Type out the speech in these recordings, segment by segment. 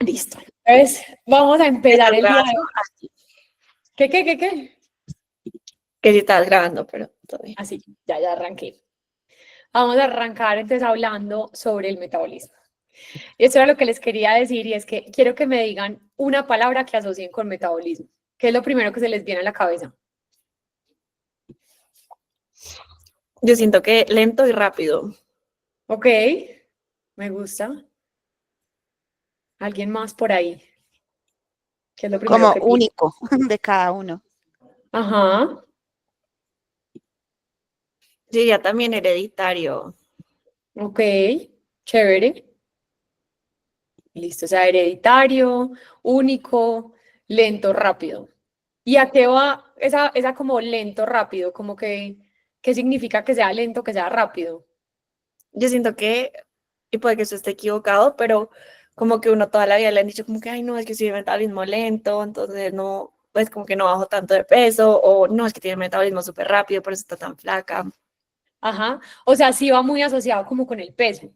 Listo. Entonces, vamos a empezar ¿Estás el día de grabando? hoy. ¿Qué? Que sí estás grabando, pero todavía. Así, ya arranqué. Vamos a arrancar entonces hablando sobre el metabolismo. Y eso era lo que les quería decir y es que quiero que me digan una palabra que asocien con metabolismo. ¿Qué es lo primero que se les viene a la cabeza? Yo siento que lento y rápido. Ok, me gusta. ¿Alguien más por ahí? ¿Qué es lo primero Como que piensa? único de cada uno. Ajá, Yo diría también hereditario. ok, chévere. Listo, o sea, hereditario, único, lento, rápido. ¿Y a qué va esa como lento, rápido? Como que, ¿qué significa que sea lento, que sea rápido? Yo siento que, y puede que eso esté equivocado, pero como que uno toda la vida le han dicho como que, ay, no, es que soy de metabolismo lento, entonces no, pues como que no bajo tanto de peso, o no, es que tiene metabolismo súper rápido, por eso está tan flaca. Ajá, o sea, sí va muy asociado como con el peso.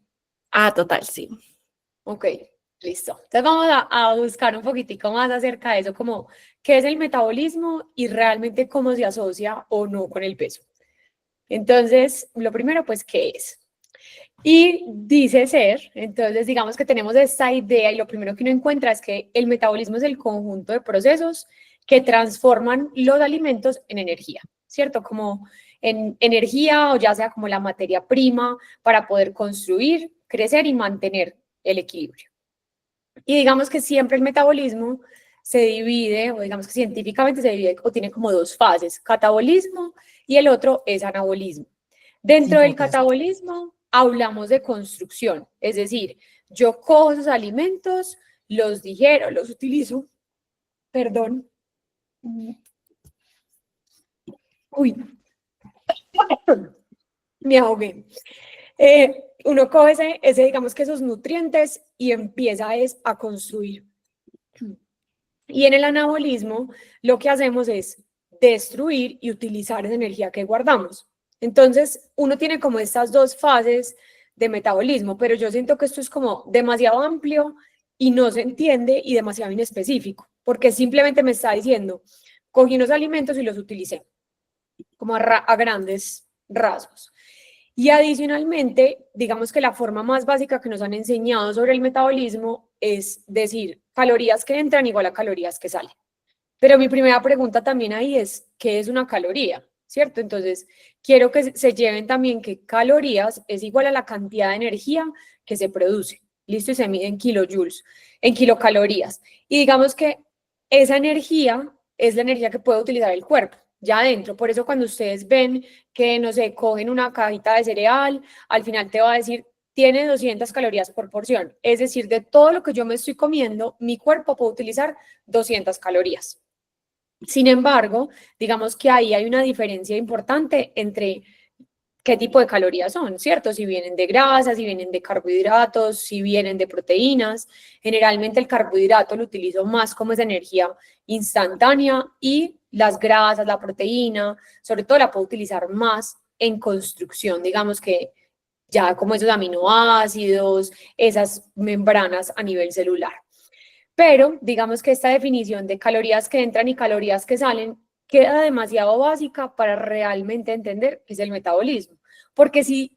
Ah, total, sí. Ok, listo. Entonces vamos a buscar un poquitico más acerca de eso, como qué es el metabolismo y realmente cómo se asocia o no con el peso. Entonces, lo primero, pues, ¿qué es? Y dice ser, entonces digamos que tenemos esta idea y lo primero que uno encuentra es que el metabolismo es el conjunto de procesos que transforman los alimentos en energía, ¿cierto? Como en energía o ya sea como la materia prima para poder construir, crecer y mantener el equilibrio. Y digamos que siempre el metabolismo se divide, o digamos que científicamente se divide o tiene como dos fases, catabolismo y el otro es anabolismo. Dentro del catabolismo hablamos de construcción, es decir, yo cojo esos alimentos, los digiero, los utilizo, perdón, uy, me ahogué. Uno coge digamos que esos nutrientes y empieza a construir. Y en el anabolismo lo que hacemos es destruir y utilizar esa energía que guardamos. Entonces, uno tiene como estas dos fases de metabolismo, pero yo siento que esto es como demasiado amplio y no se entiende y demasiado inespecífico, porque simplemente me está diciendo, cogí unos alimentos y los utilicé, como a grandes rasgos. Y adicionalmente, digamos que la forma más básica que nos han enseñado sobre el metabolismo es decir, calorías que entran igual a calorías que salen. Pero mi primera pregunta también ahí es, ¿qué es una caloría? ¿Cierto? Entonces, quiero que se lleven también que calorías es igual a la cantidad de energía que se produce. Listo, y se mide en kilojoules, en kilocalorías. Y digamos que esa energía es la energía que puede utilizar el cuerpo ya adentro. Por eso cuando ustedes ven que, no sé, cogen una cajita de cereal, al final te va a decir, tiene 200 calorías por porción. Es decir, de todo lo que yo me estoy comiendo, mi cuerpo puede utilizar 200 calorías. Sin embargo, digamos que ahí hay una diferencia importante entre qué tipo de calorías son, ¿cierto? Si vienen de grasas, si vienen de carbohidratos, si vienen de proteínas. Generalmente el carbohidrato lo utilizo más como esa energía instantánea y las grasas, la proteína, sobre todo la puedo utilizar más en construcción, digamos que ya como esos aminoácidos, esas membranas a nivel celular. Pero digamos que esta definición de calorías que entran y calorías que salen queda demasiado básica para realmente entender qué es el metabolismo. Porque si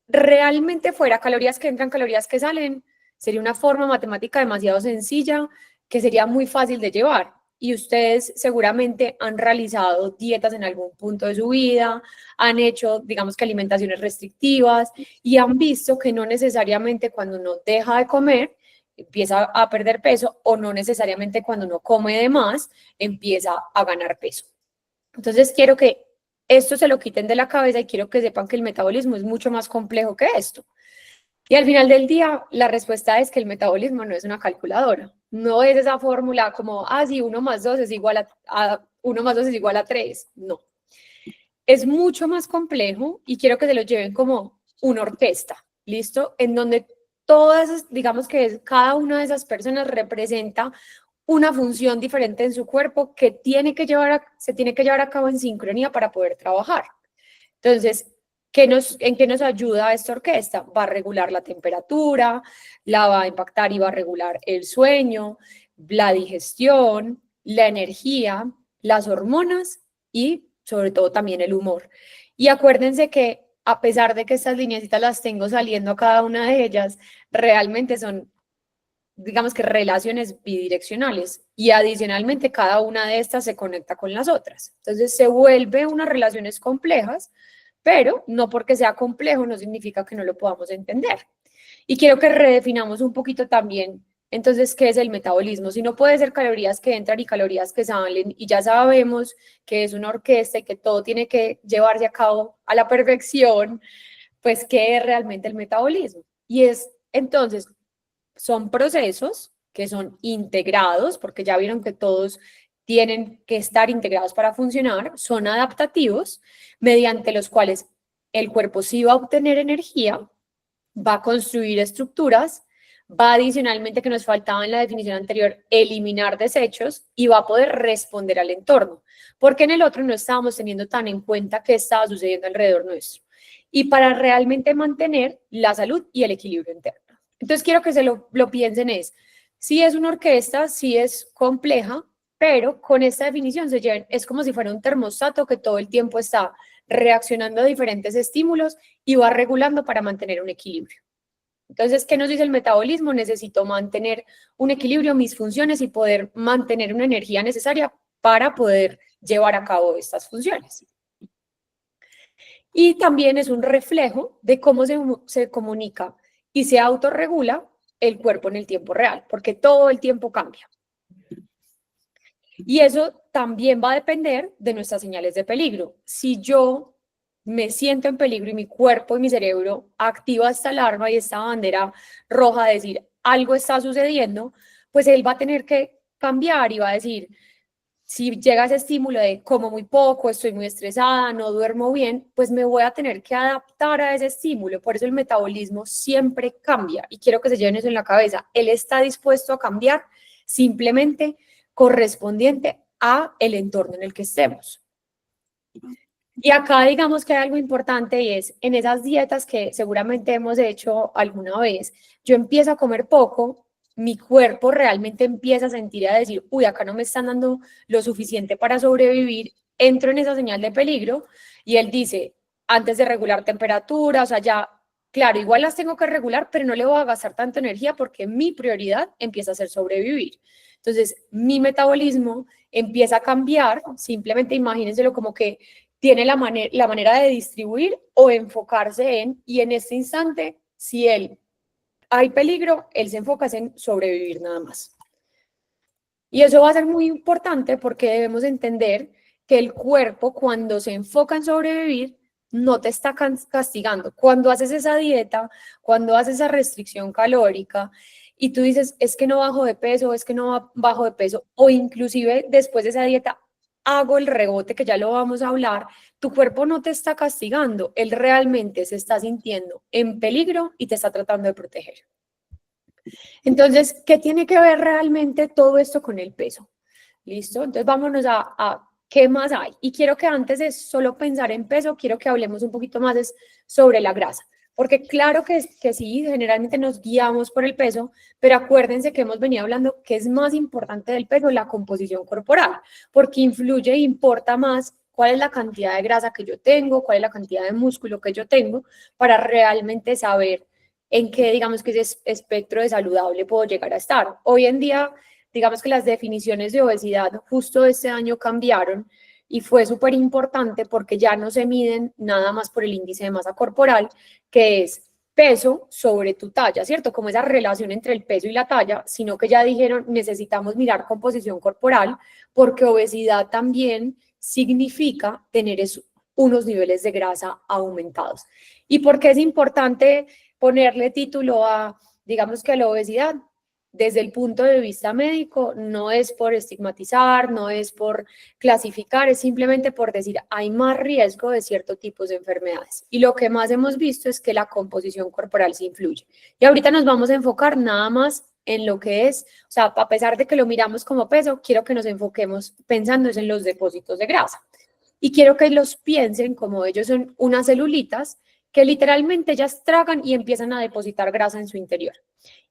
realmente fuera calorías que entran, calorías que salen, sería una forma matemática demasiado sencilla que sería muy fácil de llevar. Y ustedes seguramente han realizado dietas en algún punto de su vida, han hecho, digamos que alimentaciones restrictivas y han visto que no necesariamente cuando uno deja de comer empieza a perder peso o no necesariamente cuando uno come de más empieza a ganar peso. Entonces quiero que esto se lo quiten de la cabeza y quiero que sepan que el metabolismo es mucho más complejo que esto. Y al final del día, la respuesta es que el metabolismo no es una calculadora. No es esa fórmula como, ah, sí, 1 más 2 es igual a 1 más 2 es igual a 3. No. Es mucho más complejo y quiero que se lo lleven como una orquesta, ¿listo? En donde todas, digamos que cada una de esas personas representa una función diferente en su cuerpo que se tiene que llevar a cabo en sincronía para poder trabajar. Entonces, ¿En qué nos ayuda esta orquesta? Va a regular la temperatura, la va a impactar y va a regular el sueño, la digestión, la energía, las hormonas y sobre todo también el humor. Y acuérdense que a pesar de que estas lineecitas las tengo saliendo a cada una de ellas, realmente son, digamos que relaciones bidireccionales y adicionalmente cada una de estas se conecta con las otras. Entonces se vuelve unas relaciones complejas, pero no porque sea complejo no significa que no lo podamos entender. Y quiero que redefinamos un poquito también, entonces, ¿qué es el metabolismo? Si no puede ser calorías que entran y calorías que salen, y ya sabemos que es una orquesta y que todo tiene que llevarse a cabo a la perfección, pues, ¿qué es realmente el metabolismo? Y es, entonces, son procesos que son integrados, porque ya vieron que todos tienen que estar integrados para funcionar, son adaptativos, mediante los cuales el cuerpo sí va a obtener energía, va a construir estructuras, va adicionalmente, que nos faltaba en la definición anterior, eliminar desechos y va a poder responder al entorno, porque en el otro no estábamos teniendo tan en cuenta qué estaba sucediendo alrededor nuestro. Y para realmente mantener la salud y el equilibrio interno. Entonces quiero que se lo piensen sí es una orquesta, sí es compleja, pero con esta definición se lleven, es como si fuera un termostato que todo el tiempo está reaccionando a diferentes estímulos y va regulando para mantener un equilibrio. Entonces, ¿qué nos dice el metabolismo? Necesito mantener un equilibrio, mis funciones y poder mantener una energía necesaria para poder llevar a cabo estas funciones. Y también es un reflejo de cómo se comunica y se autorregula el cuerpo en el tiempo real, porque todo el tiempo cambia. Y eso también va a depender de nuestras señales de peligro. Si yo me siento en peligro y mi cuerpo y mi cerebro activa esta alarma y esta bandera roja de decir algo está sucediendo, pues él va a tener que cambiar y va a decir, si llega ese estímulo de como muy poco, estoy muy estresada, no duermo bien, pues me voy a tener que adaptar a ese estímulo. Por eso el metabolismo siempre cambia y quiero que se lleven eso en la cabeza. Él está dispuesto a cambiar simplemente correspondiente a el entorno en el que estemos. Y acá digamos que hay algo importante y es en esas dietas que seguramente hemos hecho alguna vez, yo empiezo a comer poco, mi cuerpo realmente empieza a sentir y a decir, uy, acá no me están dando lo suficiente para sobrevivir, entro en esa señal de peligro y él dice, antes de regular temperatura, o sea, ya, claro, igual las tengo que regular, pero no le voy a gastar tanta energía porque mi prioridad empieza a ser sobrevivir. Entonces, mi metabolismo empieza a cambiar, simplemente imagínenselo como que tiene la manera de distribuir o enfocarse en, y en este instante, si hay peligro, él se enfoca en sobrevivir nada más. Y eso va a ser muy importante porque debemos entender que el cuerpo, cuando se enfoca en sobrevivir, no te está castigando. Cuando haces esa dieta, cuando haces esa restricción calórica y tú dices, es que no bajo de peso, es que no bajo de peso, o inclusive después de esa dieta hago el rebote, que ya lo vamos a hablar, tu cuerpo no te está castigando, él realmente se está sintiendo en peligro y te está tratando de proteger. Entonces, ¿qué tiene que ver realmente todo esto con el peso? ¿Listo? Entonces, vámonos a qué más hay. Y quiero que antes de solo pensar en peso, quiero que hablemos un poquito más sobre la grasa. Porque claro que sí, generalmente nos guiamos por el peso, pero acuérdense que hemos venido hablando que es más importante del peso la composición corporal, porque influye e importa más cuál es la cantidad de grasa que yo tengo, cuál es la cantidad de músculo que yo tengo, para realmente saber en qué, digamos, que ese espectro de saludable puedo llegar a estar. Hoy en día, digamos que las definiciones de obesidad justo este año cambiaron y fue súper importante porque ya no se miden nada más por el índice de masa corporal, que es peso sobre tu talla, ¿cierto? Como esa relación entre el peso y la talla, sino que ya dijeron necesitamos mirar composición corporal porque obesidad también significa tener unos niveles de grasa aumentados. ¿Y por qué es importante ponerle título a, digamos que a la obesidad? Desde el punto de vista médico, no es por estigmatizar, no es por clasificar, es simplemente por decir, hay más riesgo de ciertos tipos de enfermedades. Y lo que más hemos visto es que la composición corporal sí influye. Y ahorita nos vamos a enfocar nada más en lo que es, o sea, a pesar de que lo miramos como peso, quiero que nos enfoquemos pensando en los depósitos de grasa. Y quiero que los piensen como ellos son unas celulitas que literalmente ellas tragan y empiezan a depositar grasa en su interior.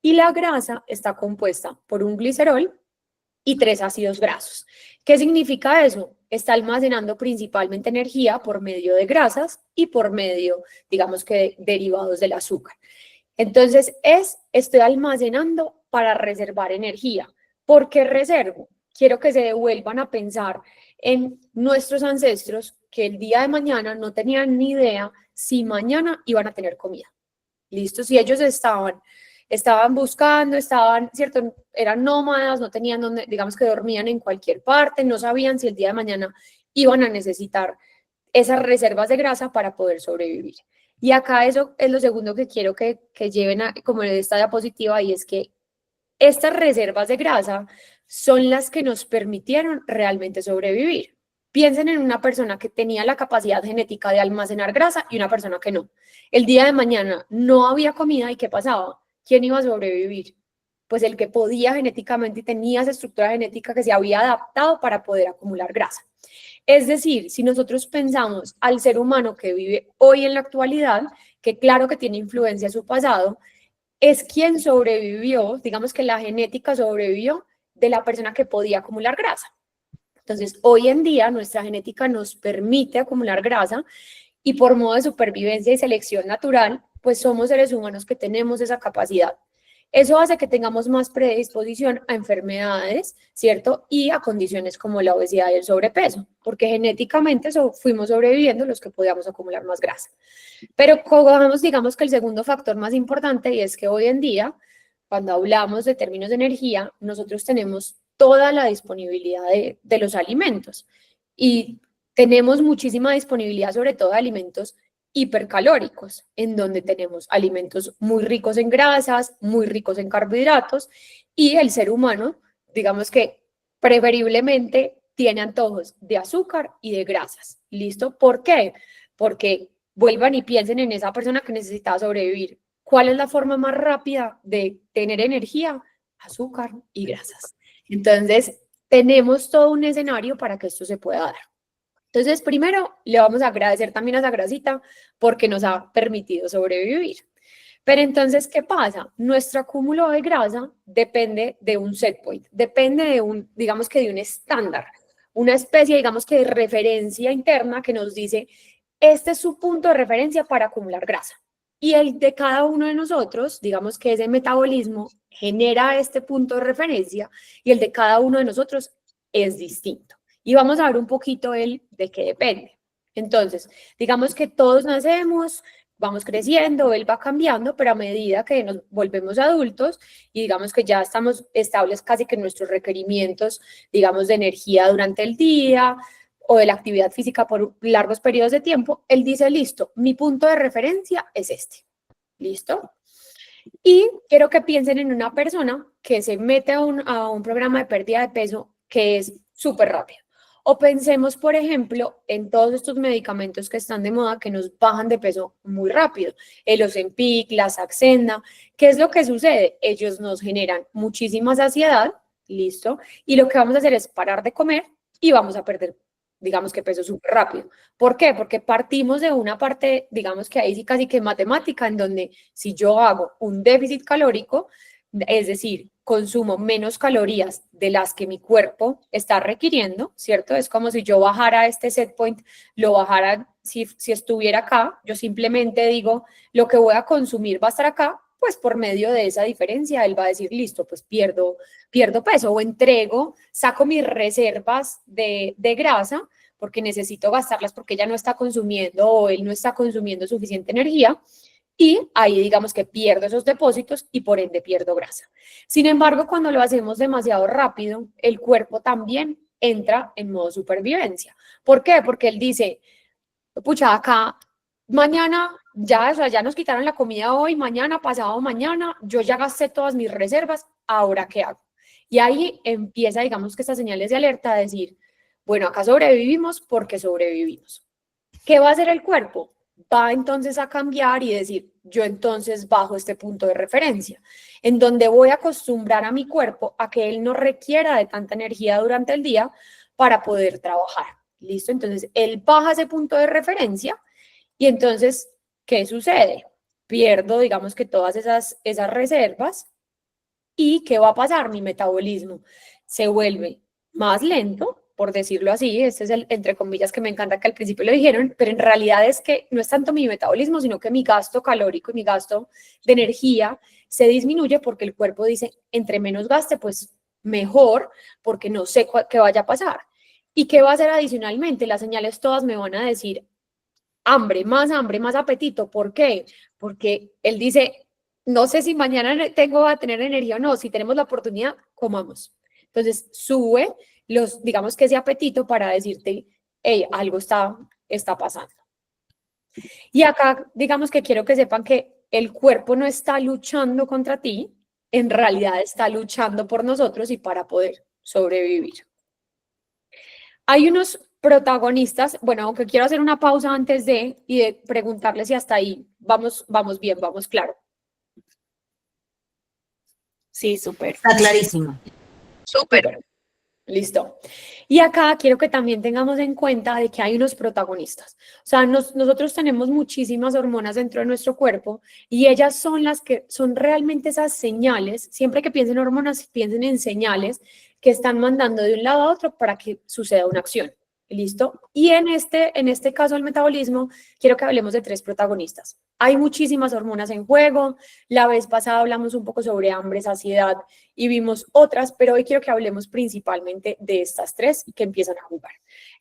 Y la grasa está compuesta por un glicerol y 3 ácidos grasos. ¿Qué significa eso? Está almacenando principalmente energía por medio de grasas y por medio, digamos que, de derivados del azúcar. Entonces, estoy almacenando para reservar energía. ¿Por qué reservo? Quiero que se devuelvan a pensar en nuestros ancestros que el día de mañana no tenían ni idea si mañana iban a tener comida. ¿Listo? Si ellos estaban buscando, ¿cierto? Eran nómadas, no tenían donde, digamos que dormían en cualquier parte, no sabían si el día de mañana iban a necesitar esas reservas de grasa para poder sobrevivir. Y acá eso es lo segundo que quiero que lleven como en esta diapositiva, y es que estas reservas de grasa son las que nos permitieron realmente sobrevivir. Piensen en una persona que tenía la capacidad genética de almacenar grasa y una persona que no. El día de mañana no había comida y ¿qué pasaba? ¿Quién iba a sobrevivir? Pues el que podía genéticamente y tenía esa estructura genética que se había adaptado para poder acumular grasa. Es decir, si nosotros pensamos al ser humano que vive hoy en la actualidad, que claro que tiene influencia su pasado, es quien sobrevivió, digamos que la genética sobrevivió de la persona que podía acumular grasa. Entonces, hoy en día nuestra genética nos permite acumular grasa y por modo de supervivencia y selección natural, pues somos seres humanos que tenemos esa capacidad. Eso hace que tengamos más predisposición a enfermedades, ¿cierto? Y a condiciones como la obesidad y el sobrepeso, porque genéticamente fuimos sobreviviendo los que podíamos acumular más grasa. Pero cogamos, digamos que el segundo factor más importante, y es que hoy en día, cuando hablamos de términos de energía, nosotros tenemos toda la disponibilidad de los alimentos y tenemos muchísima disponibilidad, sobre todo de alimentos hipercalóricos, en donde tenemos alimentos muy ricos en grasas, muy ricos en carbohidratos, y el ser humano, digamos que preferiblemente tiene antojos de azúcar y de grasas. ¿Listo? ¿Por qué? Porque vuelvan y piensen en esa persona que necesitaba sobrevivir. ¿Cuál es la forma más rápida de tener energía? Azúcar y grasas. Entonces, tenemos todo un escenario para que esto se pueda dar. Entonces, primero, le vamos a agradecer también a esa grasita porque nos ha permitido sobrevivir. Pero entonces, ¿qué pasa? Nuestro acúmulo de grasa depende de un set point, depende de digamos que de un estándar, una especie, digamos que de referencia interna que nos dice, este es su punto de referencia para acumular grasa. Y el de cada uno de nosotros, digamos que ese metabolismo genera este punto de referencia y el de cada uno de nosotros es distinto. Y vamos a ver un poquito de qué depende. Entonces, digamos que todos nacemos, vamos creciendo, él va cambiando, pero a medida que nos volvemos adultos y digamos que ya estamos estables casi que en nuestros requerimientos, digamos, de energía durante el día o de la actividad física por largos periodos de tiempo, él dice, listo, mi punto de referencia es este. ¿Listo? Y quiero que piensen en una persona que se mete a un programa de pérdida de peso que es súper rápido. O pensemos, por ejemplo, en todos estos medicamentos que están de moda que nos bajan de peso muy rápido. El Ozempic, la Saxenda. ¿Qué es lo que sucede? Ellos nos generan muchísima saciedad, ¿listo? Y lo que vamos a hacer es parar de comer y vamos a perder, digamos que peso súper rápido. ¿Por qué? Porque partimos de una parte, digamos que ahí sí casi que matemática, en donde si yo hago un déficit calórico, es decir, consumo menos calorías de las que mi cuerpo está requiriendo, ¿cierto? Es como si yo bajara este set point, lo bajara, si estuviera acá, yo simplemente digo, lo que voy a consumir va a estar acá, pues por medio de esa diferencia, él va a decir, listo, pues pierdo peso o entrego, saco mis reservas de grasa, porque necesito gastarlas porque ella no está consumiendo o él no está consumiendo suficiente energía, y ahí digamos que pierdo esos depósitos y por ende pierdo grasa. Sin embargo, cuando lo hacemos demasiado rápido, el cuerpo también entra en modo supervivencia. ¿Por qué? Porque él dice, pucha, acá mañana ya, o sea, ya nos quitaron la comida hoy, mañana, pasado mañana, yo ya gasté todas mis reservas, ¿ahora qué hago? Y ahí empieza, digamos que estas señales de alerta a decir, bueno, acá sobrevivimos porque sobrevivimos. ¿Qué va a hacer el cuerpo? Va entonces a cambiar y decir, yo entonces bajo este punto de referencia, en donde voy a acostumbrar a mi cuerpo a que él no requiera de tanta energía durante el día para poder trabajar. ¿Listo? Entonces, él baja ese punto de referencia y entonces ¿qué sucede? Pierdo, digamos que todas esas reservas. ¿Y qué va a pasar? Mi metabolismo se vuelve más lento, por decirlo así. Este es el, entre comillas, que me encanta que al principio lo dijeron, pero en realidad es que no es tanto mi metabolismo, sino que mi gasto calórico y mi gasto de energía se disminuye porque el cuerpo dice, entre menos gaste, pues mejor, porque no sé qué vaya a pasar. ¿Y qué va a hacer adicionalmente? Las señales todas me van a decir hambre, más apetito. ¿Por qué? Porque él dice, no sé si mañana tengo a tener energía o no, si tenemos la oportunidad, comamos. Entonces sube digamos que ese apetito para decirte, hey, algo está pasando. Y acá, digamos que quiero que sepan que el cuerpo no está luchando contra ti, en realidad está luchando por nosotros y para poder sobrevivir. Hay unos protagonistas, bueno, aunque quiero hacer una pausa antes y de preguntarles si hasta ahí vamos bien, vamos claro. Sí, súper. Está clarísimo. Súper. Listo. Y acá quiero que también tengamos en cuenta de que hay unos protagonistas. O sea, nosotros tenemos muchísimas hormonas dentro de nuestro cuerpo y ellas son las que son realmente esas señales. Siempre que piensen en hormonas, piensen en señales que están mandando de un lado a otro para que suceda una acción. ¿Listo? Y en este caso del metabolismo, quiero que hablemos de 3 protagonistas. Hay muchísimas hormonas en juego. La vez pasada hablamos un poco sobre hambre, saciedad y vimos otras, pero hoy quiero que hablemos principalmente de estas 3 que empiezan a jugar.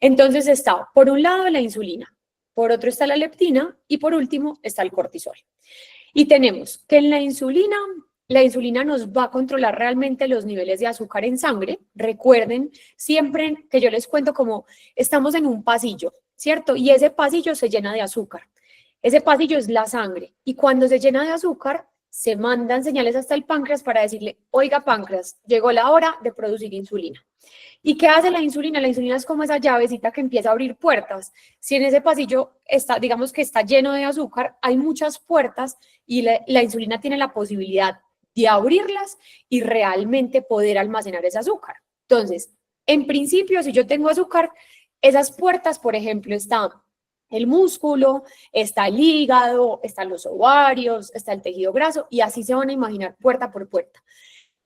Entonces está, por un lado, la insulina, por otro está la leptina y por último está el cortisol. Y tenemos que en la insulina nos va a controlar realmente los niveles de azúcar en sangre. Recuerden siempre que yo les cuento como estamos en un pasillo, ¿cierto? Y ese pasillo se llena de azúcar. Ese pasillo es la sangre. Y cuando se llena de azúcar, se mandan señales hasta el páncreas para decirle, oiga páncreas, llegó la hora de producir insulina. ¿Y qué hace la insulina? La insulina es como esa llavecita que empieza a abrir puertas. Si en ese pasillo está, digamos que está lleno de azúcar, hay muchas puertas y la insulina tiene la posibilidad de abrirlas y realmente poder almacenar ese azúcar. Entonces, en principio, si yo tengo azúcar, esas puertas, por ejemplo, están el músculo, está el hígado, están los ovarios, está el tejido graso y así se van a imaginar puerta por puerta.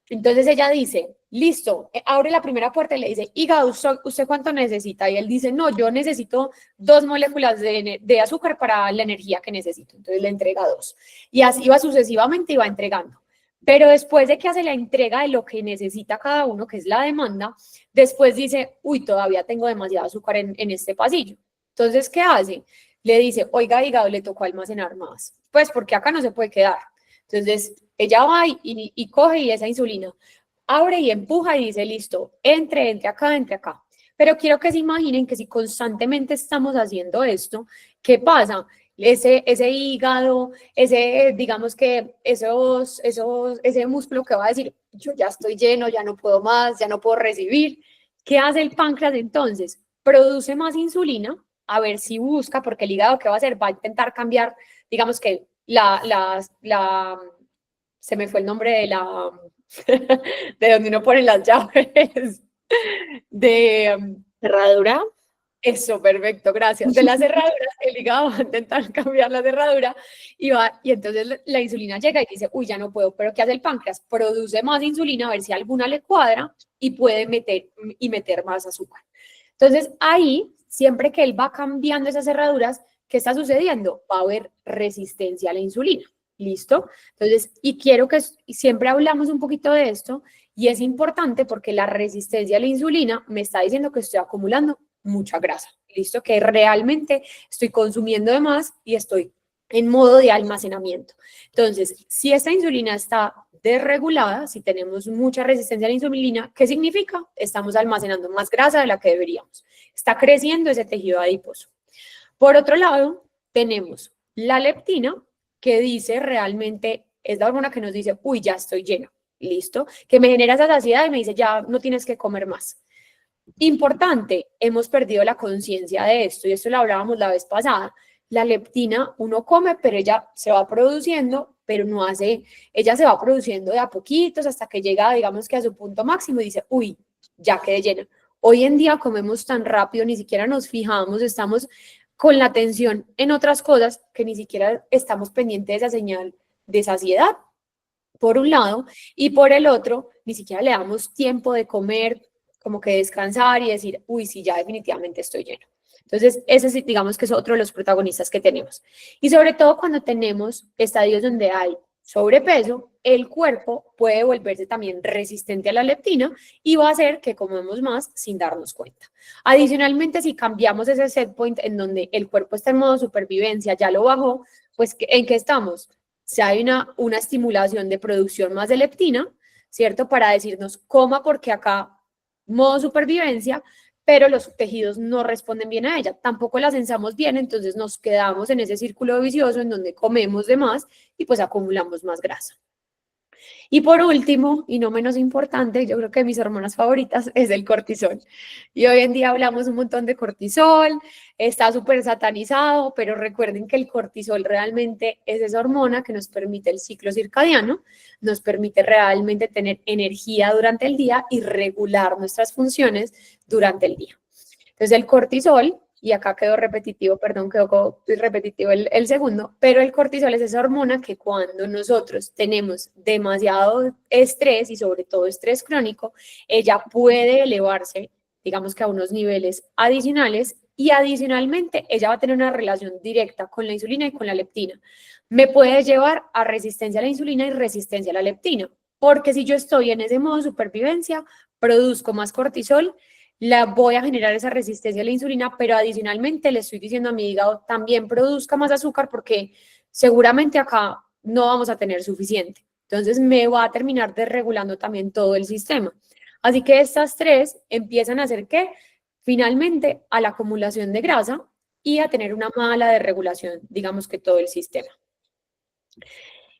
Entonces ella dice, listo, abre la primera puerta y le dice, hígado, ¿usted cuánto necesita? Y él dice, no, yo necesito 2 moléculas de azúcar para la energía que necesito. Entonces le entrega 2. Y así va sucesivamente y va entregando. Pero después de que hace la entrega de lo que necesita cada uno, que es la demanda, después dice, uy, todavía tengo demasiado azúcar en este pasillo. Entonces, ¿qué hace? Le dice, oiga, hígado, le tocó almacenar más. Pues porque acá no se puede quedar. Entonces, ella va y coge y esa insulina abre y empuja y dice, listo, entre acá, entre acá. Pero quiero que se imaginen que si constantemente estamos haciendo esto, ¿qué pasa? Ese hígado, digamos que ese músculo que va a decir, yo ya estoy lleno, ya no puedo más, ya no puedo recibir. ¿Qué hace el páncreas entonces? Produce más insulina, a ver si busca, porque el hígado, ¿qué va a hacer? Va a intentar cambiar, digamos que se me fue el nombre de donde uno pone las llaves, de Cerradura. eso, perfecto, gracias. De las cerraduras, el hígado va a intentar cambiar la cerradura y entonces la insulina llega y dice, uy, ya no puedo, pero ¿qué hace el páncreas? Produce más insulina a ver si alguna le cuadra y puede meter más azúcar. Entonces ahí, siempre que él va cambiando esas cerraduras, ¿qué está sucediendo? Va a haber resistencia a la insulina. ¿Listo? Entonces, y quiero que siempre hablamos un poquito de esto y es importante porque la resistencia a la insulina me está diciendo que estoy acumulando mucha grasa. ¿Listo? Que realmente estoy consumiendo de más y estoy en modo de almacenamiento. Entonces, si esta insulina está desregulada, si tenemos mucha resistencia a la insulina, ¿qué significa? Estamos almacenando más grasa de la que deberíamos. Está creciendo ese tejido adiposo. Por otro lado, tenemos la leptina, que dice realmente, es la hormona que nos dice, uy, ya estoy llena, listo, que me genera esa saciedad y me dice, ya no tienes que comer más. Importante, hemos perdido la conciencia de esto y esto lo hablábamos la vez pasada. La leptina uno come, pero ella se va produciendo, pero no hace, ella se va produciendo de a poquitos hasta que llega, digamos que a su punto máximo y dice, uy, ya quedé llena. Hoy en día comemos tan rápido, ni siquiera nos fijamos, estamos con la atención en otras cosas que ni siquiera estamos pendientes de esa señal de saciedad, por un lado, y por el otro, ni siquiera le damos tiempo de comer, como que descansar y decir, uy, sí, ya definitivamente estoy lleno. Entonces, ese sí, digamos que es otro de los protagonistas que tenemos. Y sobre todo cuando tenemos estadios donde hay sobrepeso, el cuerpo puede volverse también resistente a la leptina y va a hacer que comemos más sin darnos cuenta. Adicionalmente, si cambiamos ese set point en donde el cuerpo está en modo supervivencia, ya lo bajó, pues ¿en qué estamos? Si hay una estimulación de producción más de leptina, ¿cierto? Para decirnos, coma porque acá modo supervivencia, pero los tejidos no responden bien a ella, tampoco la sensamos bien, entonces nos quedamos en ese círculo vicioso en donde comemos de más y pues acumulamos más grasa. Y por último, y no menos importante, yo creo que mis hormonas favoritas es el cortisol. Y hoy en día hablamos un montón de cortisol, está súper satanizado, pero recuerden que el cortisol realmente es esa hormona que nos permite el ciclo circadiano, nos permite realmente tener energía durante el día y regular nuestras funciones durante el día. Entonces el cortisol, y acá quedó repetitivo, perdón, quedó repetitivo el segundo, pero el cortisol es esa hormona que cuando nosotros tenemos demasiado estrés y sobre todo estrés crónico, ella puede elevarse, digamos que a unos niveles adicionales y adicionalmente ella va a tener una relación directa con la insulina y con la leptina. Me puede llevar a resistencia a la insulina y resistencia a la leptina, porque si yo estoy en ese modo de supervivencia, produzco más cortisol, la voy a generar esa resistencia a la insulina, pero adicionalmente le estoy diciendo a mi hígado también produzca más azúcar porque seguramente acá no vamos a tener suficiente. Entonces me va a terminar desregulando también todo el sistema. Así que estas tres empiezan a hacer que finalmente a la acumulación de grasa y a tener una mala desregulación, digamos que todo el sistema.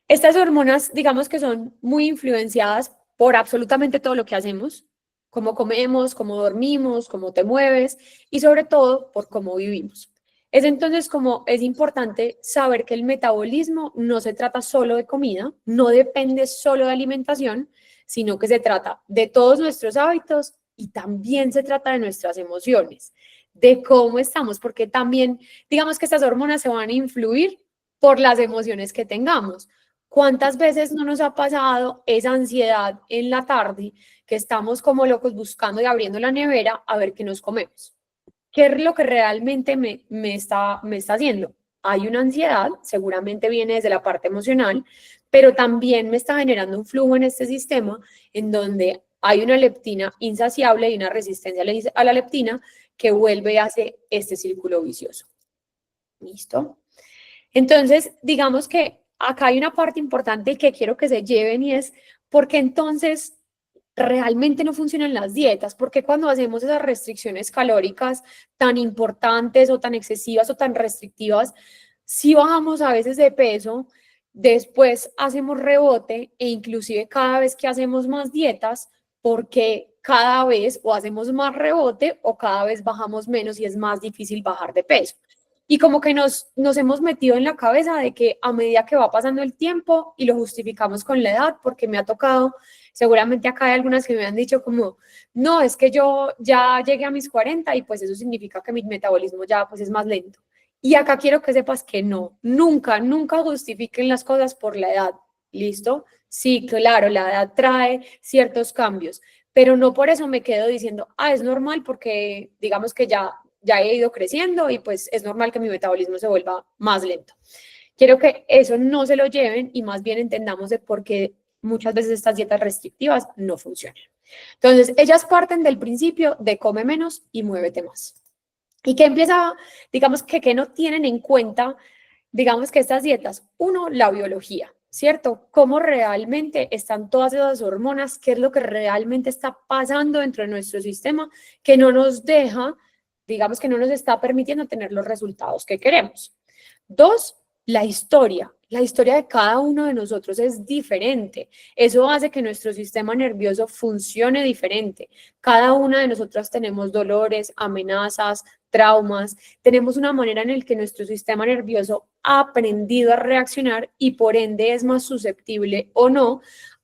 Estas hormonas, digamos que son muy influenciadas por absolutamente todo lo que hacemos, cómo comemos, cómo dormimos, cómo te mueves y sobre todo por cómo vivimos. Es entonces como es importante saber que el metabolismo no se trata solo de comida, no depende solo de alimentación, sino que se trata de todos nuestros hábitos y también se trata de nuestras emociones, de cómo estamos, porque también digamos que estas hormonas se van a influir por las emociones que tengamos. ¿Cuántas veces no nos ha pasado esa ansiedad en la tarde que estamos como locos buscando y abriendo la nevera a ver qué nos comemos? ¿Qué es lo que realmente me está haciendo? Hay una ansiedad, seguramente viene desde la parte emocional, pero también me está generando un flujo en este sistema en donde hay una leptina insaciable y una resistencia a la leptina que vuelve y hace este círculo vicioso. ¿Listo? Entonces, digamos que acá hay una parte importante que quiero que se lleven y es porque entonces realmente no funcionan las dietas, porque cuando hacemos esas restricciones calóricas tan importantes o tan excesivas o tan restrictivas, si bajamos a veces de peso, después hacemos rebote e inclusive cada vez que hacemos más dietas, porque cada vez o hacemos más rebote o cada vez bajamos menos y es más difícil bajar de peso. Y como que nos hemos metido en la cabeza de que a medida que va pasando el tiempo y lo justificamos con la edad, porque me ha tocado, seguramente acá hay algunas que me han dicho como, no, es que yo ya llegué a mis 40 y pues eso significa que mi metabolismo ya pues es más lento. Y acá quiero que sepas que no, nunca, nunca justifiquen las cosas por la edad, ¿listo? Sí, claro, la edad trae ciertos cambios, pero no por eso me quedo diciendo, ah, es normal porque digamos que ya he ido creciendo y pues es normal que mi metabolismo se vuelva más lento. Quiero que eso no se lo lleven y más bien entendamos de por qué muchas veces estas dietas restrictivas no funcionan. Entonces, ellas parten del principio de come menos y muévete más. ¿Y qué empieza, digamos que no tienen en cuenta, digamos que estas dietas? Uno, la biología, ¿cierto? ¿Cómo realmente están todas esas hormonas? ¿Qué es lo que realmente está pasando dentro de nuestro sistema que no nos deja, digamos que no nos está permitiendo tener los resultados que queremos? Dos, la historia. La historia de cada uno de nosotros es diferente. Eso hace que nuestro sistema nervioso funcione diferente. Cada una de nosotras tenemos dolores, amenazas, traumas. Tenemos una manera en la que nuestro sistema nervioso ha aprendido a reaccionar y por ende es más susceptible o no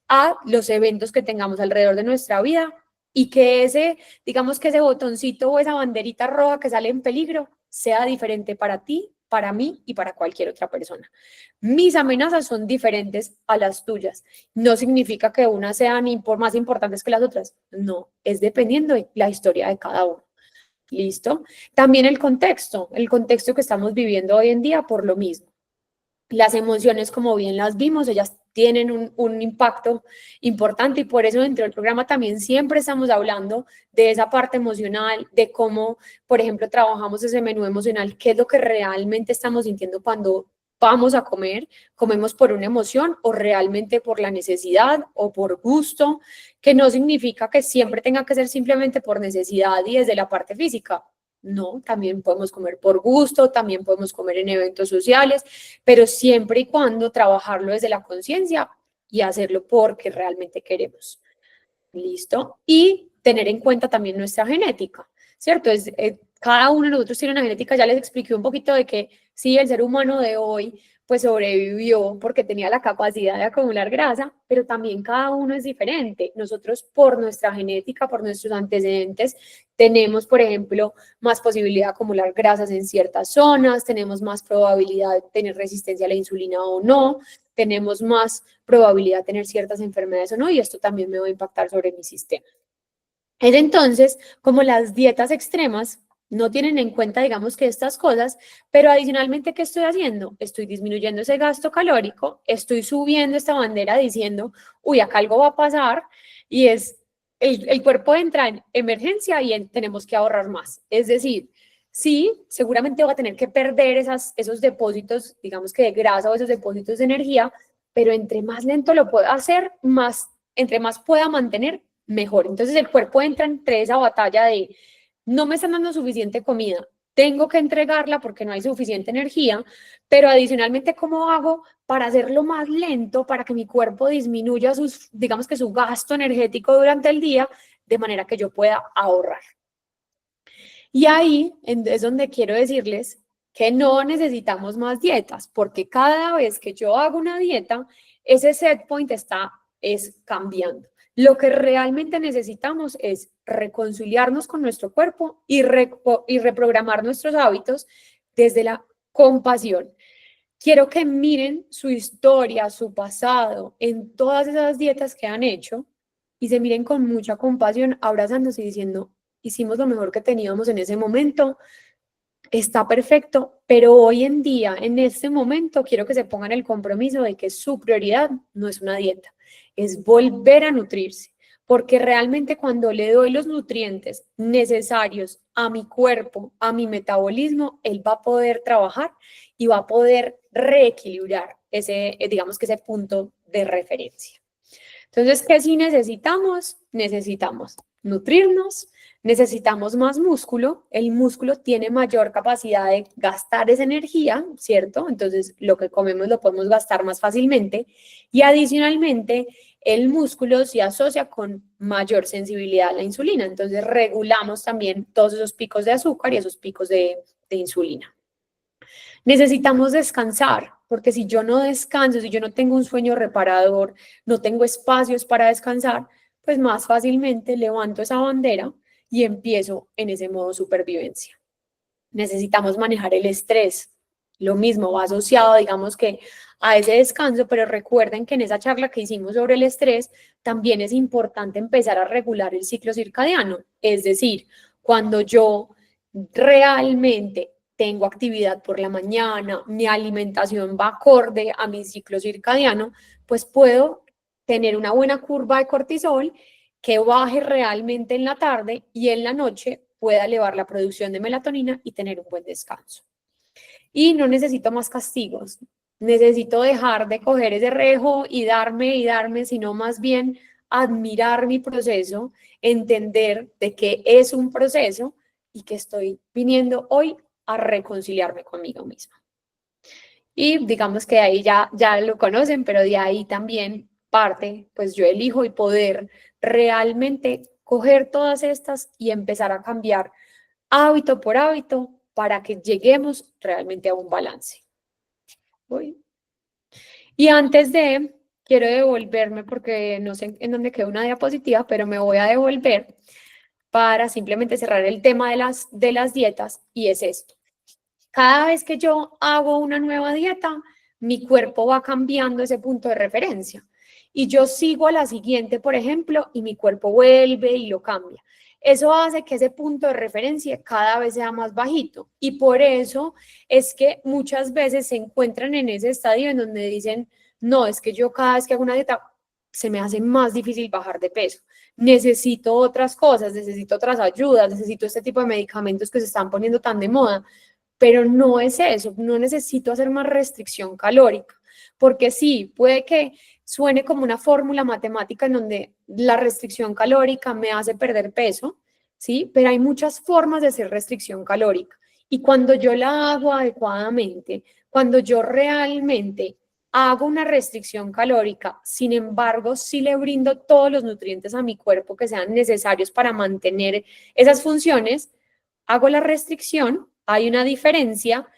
a los eventos que tengamos alrededor de nuestra vida y que digamos que ese botoncito o esa banderita roja que sale en peligro sea diferente para ti, para mí y para cualquier otra persona. Mis amenazas son diferentes a las tuyas. No significa que unas sean más importantes que las otras. No, es dependiendo de la historia de cada uno. ¿Listo? También el contexto que estamos viviendo hoy en día por lo mismo. Las emociones, como bien las vimos, ellas tienen un impacto importante y por eso dentro del programa también siempre estamos hablando de esa parte emocional, de cómo, por ejemplo, trabajamos ese menú emocional, qué es lo que realmente estamos sintiendo cuando vamos a comer, comemos por una emoción o realmente por la necesidad o por gusto, que no significa que siempre tenga que ser simplemente por necesidad y desde la parte física. No, también podemos comer por gusto, también podemos comer en eventos sociales, pero siempre y cuando trabajarlo desde la conciencia y hacerlo porque realmente queremos. ¿Listo? Y tener en cuenta también nuestra genética, ¿cierto? Cada uno de nosotros tiene una genética, ya les expliqué un poquito de que sí, el ser humano de hoy pues sobrevivió porque tenía la capacidad de acumular grasa, pero también cada uno es diferente. Nosotros por nuestra genética, por nuestros antecedentes, tenemos, por ejemplo, más posibilidad de acumular grasas en ciertas zonas, tenemos más probabilidad de tener resistencia a la insulina o no, tenemos más probabilidad de tener ciertas enfermedades o no, y esto también me va a impactar sobre mi sistema. Es entonces como las dietas extremas no tienen en cuenta, digamos, que estas cosas, pero adicionalmente, ¿qué estoy haciendo? Estoy disminuyendo ese gasto calórico, estoy subiendo esta bandera diciendo, uy, acá algo va a pasar, y es, el cuerpo entra en emergencia y tenemos que ahorrar más. Es decir, sí, seguramente va a tener que perder esos depósitos, digamos que de grasa o esos depósitos de energía, pero entre más lento lo pueda hacer, entre más pueda mantener, mejor. Entonces el cuerpo entra entre esa batalla de no me están dando suficiente comida, tengo que entregarla porque no hay suficiente energía, pero adicionalmente, ¿cómo hago para hacerlo más lento, para que mi cuerpo disminuya digamos que su gasto energético durante el día, de manera que yo pueda ahorrar? Y ahí es donde quiero decirles que no necesitamos más dietas, porque cada vez que yo hago una dieta, ese set point es cambiando. Lo que realmente necesitamos es reconciliarnos con nuestro cuerpo y reprogramar nuestros hábitos desde la compasión. Quiero que miren su historia, su pasado, en todas esas dietas que han hecho y se miren con mucha compasión, abrazándose y diciendo, hicimos lo mejor que teníamos en ese momento, está perfecto, pero hoy en día, en este momento, quiero que se pongan el compromiso de que su prioridad no es una dieta, es volver a nutrirse, porque realmente cuando le doy los nutrientes necesarios a mi cuerpo, a mi metabolismo, él va a poder trabajar y va a poder reequilibrar digamos que ese punto de referencia. Entonces, ¿qué sí necesitamos? Necesitamos nutrirnos, necesitamos más músculo. El músculo tiene mayor capacidad de gastar esa energía, ¿cierto? Entonces, lo que comemos lo podemos gastar más fácilmente. Y adicionalmente, el músculo se asocia con mayor sensibilidad a la insulina. Entonces, regulamos también todos esos picos de azúcar y esos picos de insulina. Necesitamos descansar, porque si yo no descanso, si yo no tengo un sueño reparador, no tengo espacios para descansar, pues más fácilmente levanto esa bandera y empiezo en ese modo supervivencia. Necesitamos manejar el estrés. Lo mismo va asociado, digamos que a ese descanso, pero recuerden que en esa charla que hicimos sobre el estrés, también es importante empezar a regular el ciclo circadiano. Es decir, cuando yo realmente tengo actividad por la mañana, mi alimentación va acorde a mi ciclo circadiano, pues puedo tener una buena curva de cortisol que baje realmente en la tarde y en la noche pueda elevar la producción de melatonina y tener un buen descanso. Y no necesito más castigos, necesito dejar de coger ese rejo y darme, sino más bien admirar mi proceso, entender de que es un proceso y que estoy viniendo hoy a reconciliarme conmigo misma. Y digamos que ahí ya lo conocen, pero de ahí también parte, pues yo elijo y poder realmente coger todas estas y empezar a cambiar hábito por hábito para que lleguemos realmente a un balance. ¿Voy? Y antes quiero devolverme porque no sé en dónde quedó una diapositiva, pero me voy a devolver para simplemente cerrar el tema de las dietas y es esto. Cada vez que yo hago una nueva dieta, mi cuerpo va cambiando ese punto de referencia. Y yo sigo a la siguiente, por ejemplo, y mi cuerpo vuelve y lo cambia. Eso hace que ese punto de referencia cada vez sea más bajito. Y por eso es que muchas veces se encuentran en ese estadio en donde dicen, no, es que yo cada vez que hago una dieta se me hace más difícil bajar de peso. Necesito otras cosas, necesito otras ayudas, necesito este tipo de medicamentos que se están poniendo tan de moda. Pero no es eso, no necesito hacer más restricción calórica, porque sí, puede que suene como una fórmula matemática en donde la restricción calórica me hace perder peso, ¿sí? Pero hay muchas formas de hacer restricción calórica. Y cuando yo la hago adecuadamente, cuando yo realmente hago una restricción calórica, sin embargo, sí le brindo todos los nutrientes a mi cuerpo que sean necesarios para mantener esas funciones, hago la restricción, hay una diferencia,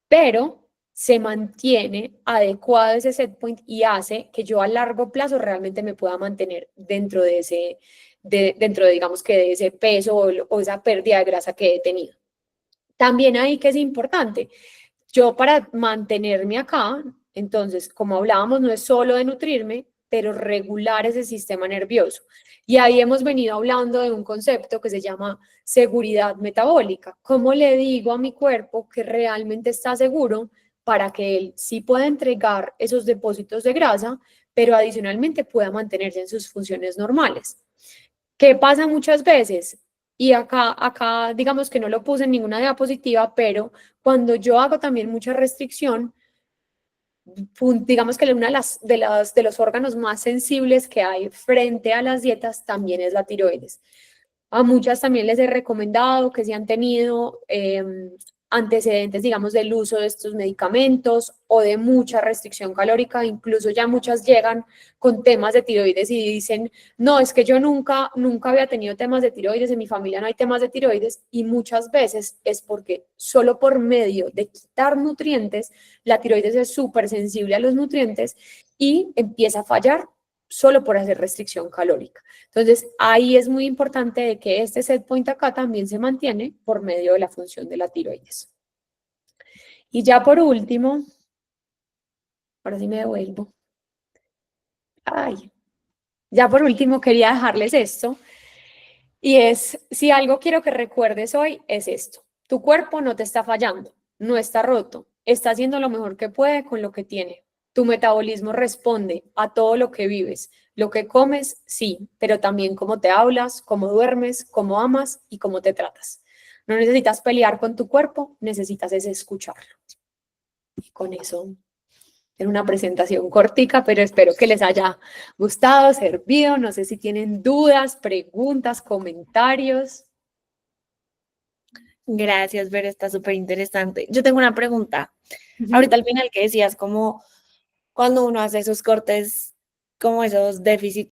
pero se mantiene adecuado ese set point y hace que yo a largo plazo realmente me pueda mantener dentro de ese, dentro de, digamos que de ese peso o esa pérdida de grasa que he tenido. También ahí que es importante, yo para mantenerme acá, entonces, como hablábamos, no es solo de nutrirme, pero regular ese sistema nervioso. Y ahí hemos venido hablando de un concepto que se llama seguridad metabólica. ¿Cómo le digo a mi cuerpo que realmente está seguro para que él sí pueda entregar esos depósitos de grasa, pero adicionalmente pueda mantenerse en sus funciones normales? ¿Qué pasa muchas veces? Y acá digamos que no lo puse en ninguna diapositiva, pero cuando yo hago también mucha restricción, digamos que una de los órganos más sensibles que hay frente a las dietas también es la tiroides. A muchas también les he recomendado que si han tenido antecedentes, digamos, del uso de estos medicamentos o de mucha restricción calórica, incluso ya muchas llegan con temas de tiroides y dicen, no, es que yo nunca había tenido temas de tiroides, en mi familia no hay temas de tiroides, y muchas veces es porque solo por medio de quitar nutrientes, la tiroides es súper sensible a los nutrientes y empieza a fallar solo por hacer restricción calórica. Entonces, ahí es muy importante de que este set point acá también se mantiene por medio de la función de la tiroides. Y ya por último, ahora sí me devuelvo. Ay, ya por último quería dejarles esto. Y es, si algo quiero que recuerdes hoy, es esto. Tu cuerpo no te está fallando, no está roto, está haciendo lo mejor que puede con lo que tiene. Tu metabolismo responde a todo lo que vives. Lo que comes, sí, pero también cómo te hablas, cómo duermes, cómo amas y cómo te tratas. No necesitas pelear con tu cuerpo, necesitas es escucharlo. Y con eso, en una presentación cortica, pero espero que les haya gustado, servido. No sé si tienen dudas, preguntas, comentarios. Gracias, Ver, está súper interesante. Yo tengo una pregunta. Ujú. Ahorita al final que decías, como cuando uno hace esos cortes, como esos déficits